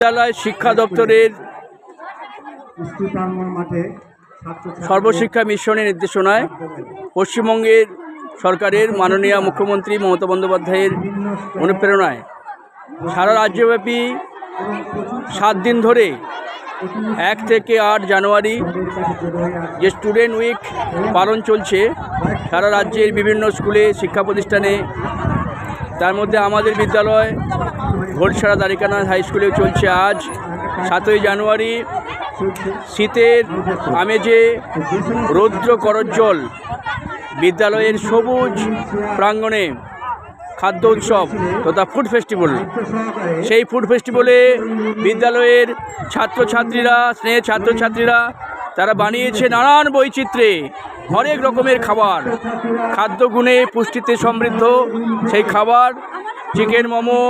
বিদ্যালয় শিক্ষা দপ্তরের সর্বশিক্ষা মিশনের নির্দেশনায় পশ্চিমবঙ্গের সরকারের মাননীয় মুখ্যমন্ত্রী মমতা বন্দ্যোপাধ্যায়ের অনুপ্রেরণায় সারা রাজ্যব্যাপী 7 দিন ধরে 1 থেকে 8 জানুয়ারি যে স্টুডেন্ট উইক পালন চলছে সারা রাজ্যের বিভিন্ন স্কুলে শিক্ষা প্রতিষ্ঠানে। তার মধ্যে আমাদের বিদ্যালয় ঘোড়সারা দ্বারিকানাথ হাই স্কুলেও চলছে। আজ 7ই জানুয়ারি শীতের আমেজে রৌদ্র করজ্জ্বল বিদ্যালয়ের সবুজ প্রাঙ্গণে খাদ্য উৎসব তথা ফুড ফেস্টিভ্যাল। সেই ফুড ফেস্টিভ্যালে বিদ্যালয়ের ছাত্রছাত্রীরা তারা বানিয়েছে নানান বৈচিত্র্যে হরেক রকমের খাবার, খাদ্য গুণে পুষ্টিতে সমৃদ্ধ সেই খাবার, চিকেন মোমো,